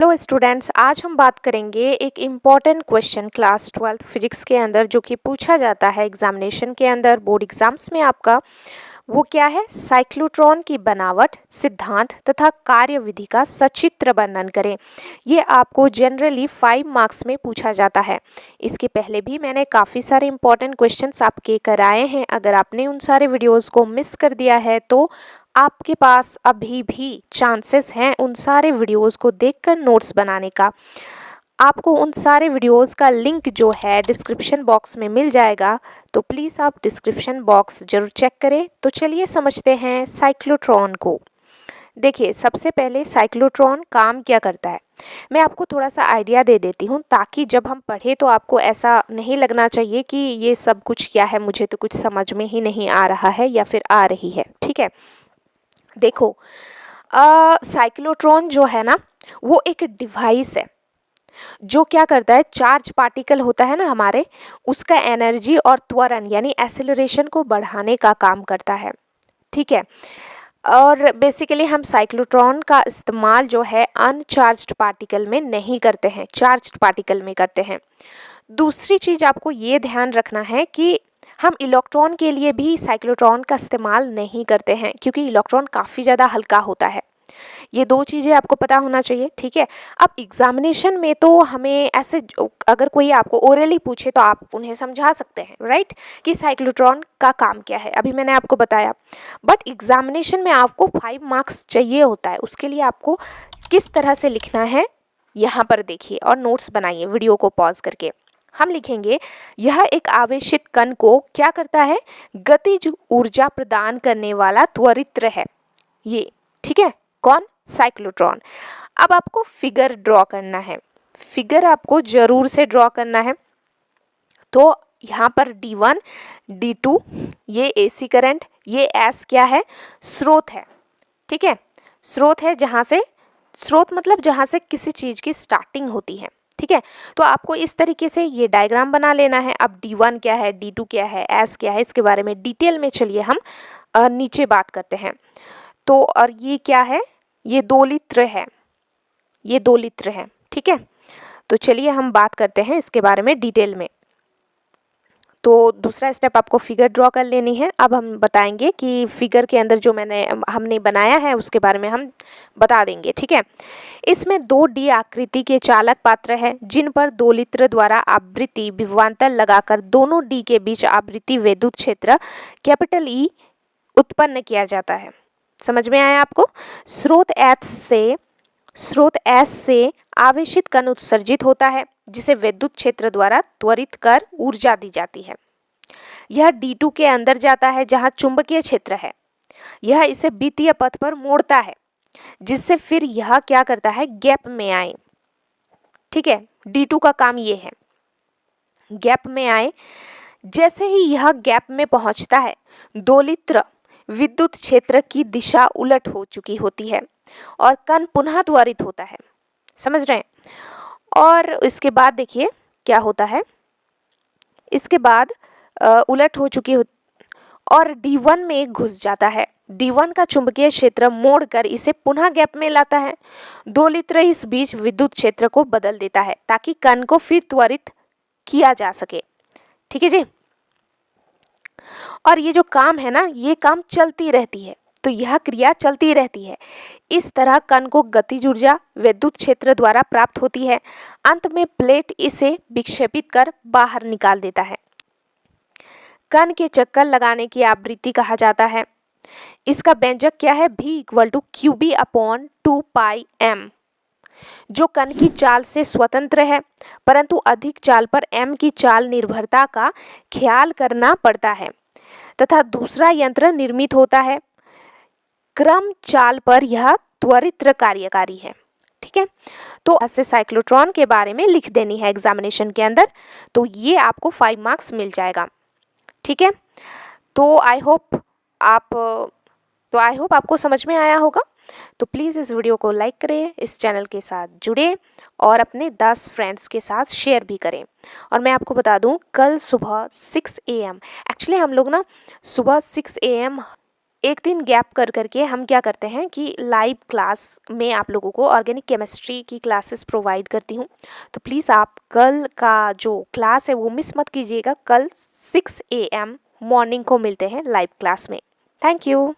Hello students, आज हम बात करेंगे एक important question class 12th physics के अंदर जो कि पूछा जाता है एग्जामिनेशन के अंदर, बोर्ड एग्जाम्स में आपका। वो क्या है? साइक्लोट्रॉन की बनावट, सिद्धांत तथा कार्यविधि का सचित्र वर्णन करें। ये आपको जनरली 5 मार्क्स में पूछा जाता है। इसके पहले भी मैंने काफ़ी सारे इंपॉर्टेंट क्वेश्चंस आपके कराए हैं। अगर आपने उन सारे वीडियोस को मिस कर दिया है तो आपके पास अभी भी चांसेस हैं उन सारे वीडियोस को देखकर नोट्स बनाने का। आपको उन सारे वीडियोस का लिंक जो है डिस्क्रिप्शन बॉक्स में मिल जाएगा, तो प्लीज़ आप डिस्क्रिप्शन बॉक्स जरूर चेक करें। तो चलिए समझते हैं साइक्लोट्रॉन को। देखिए, सबसे पहले साइक्लोट्रॉन काम क्या करता है, मैं आपको थोड़ा सा आइडिया दे देती हूँ ताकि जब हम पढ़ें तो आपको ऐसा नहीं लगना चाहिए कि ये सब कुछ क्या है, मुझे तो कुछ समझ में ही नहीं आ रहा है या फिर आ रही है। ठीक है, देखो, साइक्लोट्रॉन जो है ना, वो एक डिवाइस है जो क्या करता है, चार्ज पार्टिकल होता है ना हमारे, उसका एनर्जी और त्वरण यानी एक्सेलरेशन को बढ़ाने का काम करता है। ठीक है, और बेसिकली हम साइक्लोट्रॉन का इस्तेमाल जो है अनचार्ज्ड पार्टिकल में नहीं करते हैं, चार्ज्ड पार्टिकल में करते हैं। दूसरी चीज़ आपको ये ध्यान रखना है कि हम इलेक्ट्रॉन के लिए भी साइक्लोट्रॉन का इस्तेमाल नहीं करते हैं क्योंकि इलेक्ट्रॉन काफ़ी ज़्यादा हल्का होता है। ये दो चीज़ें आपको पता होना चाहिए। ठीक है, अब एग्जामिनेशन में तो हमें ऐसे अगर कोई आपको ओरली पूछे तो आप उन्हें समझा सकते हैं, राइट, कि साइक्लोट्रॉन का काम क्या है, अभी मैंने आपको बताया। बट एग्जामिनेशन में आपको 5 मार्क्स चाहिए होता है, उसके लिए आपको किस तरह से लिखना है यहाँ पर देखिए और नोट्स बनाइए वीडियो को पॉज करके। हम लिखेंगे, यह एक आवेशित कण को क्या करता है, गतिज ऊर्जा प्रदान करने वाला त्वरित्र है ये। ठीक है, कौन? साइक्लोट्रॉन। अब आपको फिगर ड्रॉ करना है, फिगर आपको जरूर से ड्रॉ करना है। तो यहाँ पर D1 D2 ये AC करंट, ये S क्या है, स्रोत है। ठीक है, स्रोत है, जहाँ से, स्रोत मतलब जहाँ से किसी चीज़ की स्टार्टिंग होती है। ठीक है, तो आपको इस तरीके से ये डायग्राम बना लेना है। अब D1 क्या है, D2 क्या है, S क्या है, इसके बारे में डिटेल में चलिए हम नीचे बात करते हैं। तो और ये क्या है, ये 2 लित्र है, ये 2 लित्र है। ठीक है, तो चलिए हम बात करते हैं इसके बारे में डिटेल में। तो दूसरा स्टेप आपको फिगर ड्रॉ कर लेनी है। अब हम बताएंगे कि फिगर के अंदर जो हमने बनाया है उसके बारे में हम बता देंगे। ठीक है, इसमें 2D आकृति के चालक पात्र हैं जिन पर 2 लित्र द्वारा आवृत्ति विभवांतर लगाकर दोनों D के बीच आवृत्ति विद्युत क्षेत्र कैपिटल E उत्पन्न किया जाता है। समझ में आया आपको? स्रोत S से आवेशित कण उत्सर्जित होता है जिसे विद्युत क्षेत्र द्वारा त्वरित कर ऊर्जा दी जाती है। यह D2 के अंदर जाता है जहां चुंबकीय क्षेत्र है, यह इसे विद्युतीय पथ पर मोड़ता है जिससे फिर यह क्या करता है, गैप में आए। ठीक है, D2 का काम ये है, गैप में आए। जैसे ही यह गैप में पहुंचता है, 2 लित्र विद्युत क्षेत्र की दिशा उलट हो चुकी होती है और कण पुनः त्वरित होता है। समझ रहे हैं? और इसके बाद देखिए क्या होता है, इसके बाद उलट हो चुकी हो और D1 में घुस जाता है। D1 का चुंबकीय क्षेत्र मोड़कर इसे पुनः गैप में लाता है। 2 लित्र इस बीच विद्युत क्षेत्र को बदल देता है ताकि कण को फिर त्वरित किया जा सके। ठीक है जी, और ये जो काम है ना, ये काम चलती रहती है, तो यह क्रिया चलती रहती है। इस तरह कण को गतिज ऊर्जा विद्युत क्षेत्र द्वारा प्राप्त होती है। अंत में प्लेट इसे विक्षेपित कर बाहर निकाल देता है। कण के चक्कर लगाने की आवृत्ति कहा जाता है। इसका व्यंजक क्या है, V = QB/2πm, जो कण की चाल से स्वतंत्र है, परंतु अधिक चाल पर m की चाल निर्भरता का ख्याल करना पड़ता है तथा दूसरा यंत्र निर्मित होता है। क्रम चाल पर यह त्वरित्र कार्यकारी है। ठीक है, तो ऐसे साइक्लोट्रॉन के बारे में लिख देनी है एग्जामिनेशन के अंदर, तो ये आपको 5 मार्क्स मिल जाएगा। ठीक है, तो आई होप आपको समझ में आया होगा। तो प्लीज़ इस वीडियो को लाइक करें, इस चैनल के साथ जुड़े और अपने 10 फ्रेंड्स के साथ शेयर भी करें। और मैं आपको बता दूं, कल सुबह 6 AM, एक्चुअली हम लोग ना सुबह 6 AM एक दिन गैप कर करके हम क्या करते हैं कि लाइव क्लास में आप लोगों को ऑर्गेनिक केमिस्ट्री की क्लासेस प्रोवाइड करती हूँ। तो प्लीज़ आप कल का जो क्लास है वो मिस मत कीजिएगा। कल 6 AM मॉर्निंग को मिलते हैं लाइव क्लास में। Thank you.